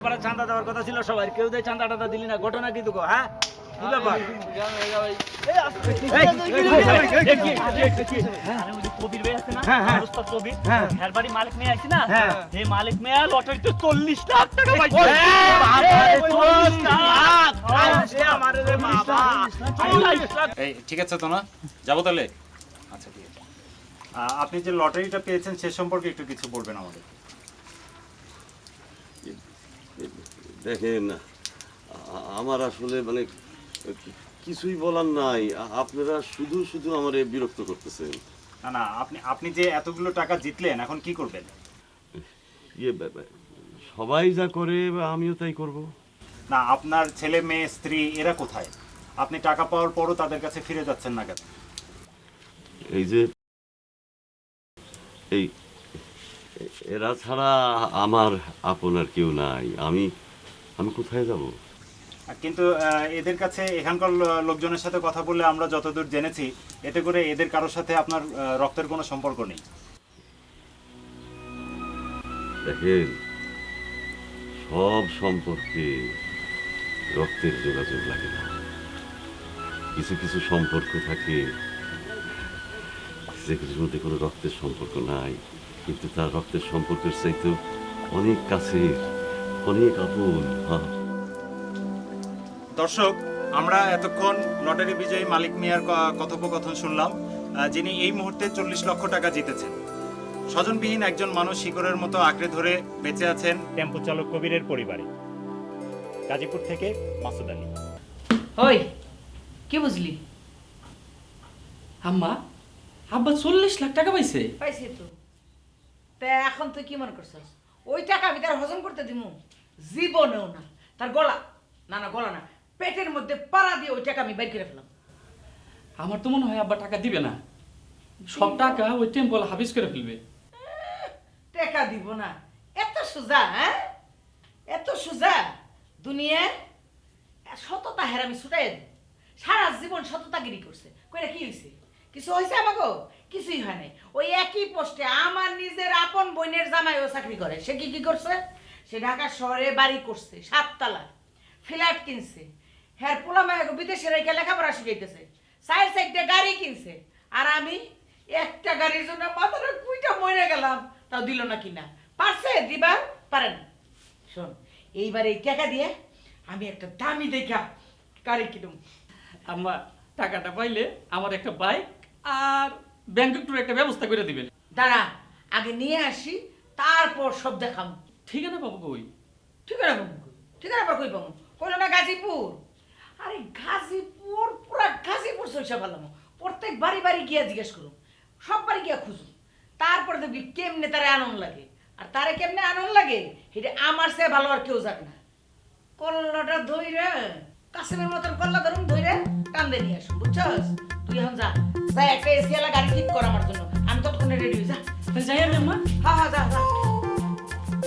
চাঁদা দেওয়ার কথা ছিল সবাই, কেউ দেয় চাঁদাটা দিলি না, ঘটনা কি তোকে? হ্যাঁ কি ব্যাপার? কবির ভাই আছে না, উস্তাদ কবির, এর বাড়ি মালিক মেয়ে আছে না, এই মালিক মেয়ে লটারিতে 40 লাখ টাকা পাইছে। এই ঠিক আছে তো না, যাবো তাহলে? আচ্ছা ঠিক আছে। আপনি যে লটারিটা পেয়েছেন সে সম্পর্কে একটু কিছু বলবেন আমাদের। দেখেন, আমার আসলে মানে কিছুই বলার নাই। আপনারা শুধু শুধু আমারে বিরক্ত করতেছেন। না না, আপনি যে এতগুলো টাকা জিতলেন, এখন কি করবেন? সবাই যা করে আমিও তাই করব। না, আপনার ছেলে মেয়ে স্ত্রী এরা কোথায়? আপনি টাকা পাওয়ার পরও তাদের কাছে ফিরে যাচ্ছেন না কেন? এই যে এই এরা ছাড়া আমার আপনার কেউ নাই। আমি কোথায় যাব? কিন্তু এদের কাছে এখানকার লোকজনের সাথে কথা বললে আমরা যতদূর জেনেছি, এতে করে এদের কারোর সাথে আপনার রক্তের কোনো সম্পর্ক নেই। দেখেন, সব সম্পর্কে রক্তের যোগাযোগ লাগে না। কিছু কিছু সম্পর্ক থাকে যেগুলোর মধ্যে কোনো রক্তের সম্পর্ক নাই, কিন্তু তার রক্তের সম্পর্কের চাইতে অনেক কাছের, অনেক আপন। দর্শক, আমরা এতক্ষণ লটারি বিজয়ী মালিক মিয়ার কথোপকথন শুনলাম, যিনি এই মুহূর্তে 40 লক্ষ টাকা জিতেছেন। স্বজনবিহীন একজন মানুষ শিকড়ের মতো আঁকড়ে ধরে বেঁচে আছেন টেম্পো চালক কবিরের পরিবারে। গাজীপুর থেকে মাসুদ আলী। ওই কি বুঝলি? আম্মা, আব্বা 40 লাখ টাকা পাইছে। পাইছি তো। তা এখন তুই কি মনে করছিস ওই টাকা আমি তার হজম করতে দিমু? জীবনেও না। তার গলা না গলা না, পেটের মধ্যে পাড়া দিয়ে ওই টাকা আমি বের করে ফেলাম। আমার তো মনে হয় আব্বা টাকা দিবে না, সব টাকা ওই টেম্পল হাবিস করে ফেলবে। টাকা দিব না এত সোজা? হ্যাঁ, এত সোজা? দুনিয়ার সততা হেরামি ছুটাই দেব। সারা জীবন সততাগিরি করছে, কইরা কি হয়েছে? কিছু হয়েছে আমাকে? কিছুই হয় নাই। ওই একই পোস্টে আমার নিজের আপন বোনের জামাইও চাকরি করে। সে কি করছে? সে ঢাকা শহরে বাড়ি করছে, 7 তলা ফ্ল্যাট কিনছে। হ্যাঁ, পোলা মায়াকে বিদেশে রেখে লেখাপড়া শিখাইতেছে। 4-4টা গাড়ি কিনছে। আর আমি একটা গাড়ির জন্য মাথাটা কুইটা মরে গেলাম, তাও দিল না কিনা। পারছে দিবা? পারে না। শোন, এইবার এই টাকা দিয়ে আমি একটা দামি দেখা গাড়ি কিনুম। আম্মা, টাকাটা পাইলে আমার একটা বাইক আর ব্যাংক ট্যুর একটা ব্যবস্থা করে দিবেন। দাঁড়া, আগে নিয়ে আসি, তারপর সব দেখাম। ঠিকানা পাবো কই? ঠিকানা পাবো কই? ঠিকানা পর কই পাবো? কইলো না গাজীপুর। আরে গাজীপুর, পুরা গাজীপুর সইসা পেলাম। প্রত্যেক বাড়ি বাড়ি গিয়া জিজ্ঞেস করুন, সব বাড়ি গিয়া খুঁজুন। তারপরে দেখবি কেমনে তারে আনন্দ লাগে। আর তারে কেমনে আনন্দ লাগে এটা আমার চেয়ে ভালো আর কেউ জানে না। কল্লাটা ধইরে, কাসিমের মতন কল্লা ধরুন ধইরে টান দিয়ে নিয়ে আসুন, বুঝছস? তুই এখন যা একটা এসিওয়ালা গাড়ি ঠিক কর আমার জন্য। আমি ততক্ষণে রেডি হয়ে যা। তাহলে যাই আমি আম্মা। হ্যাঁ যা।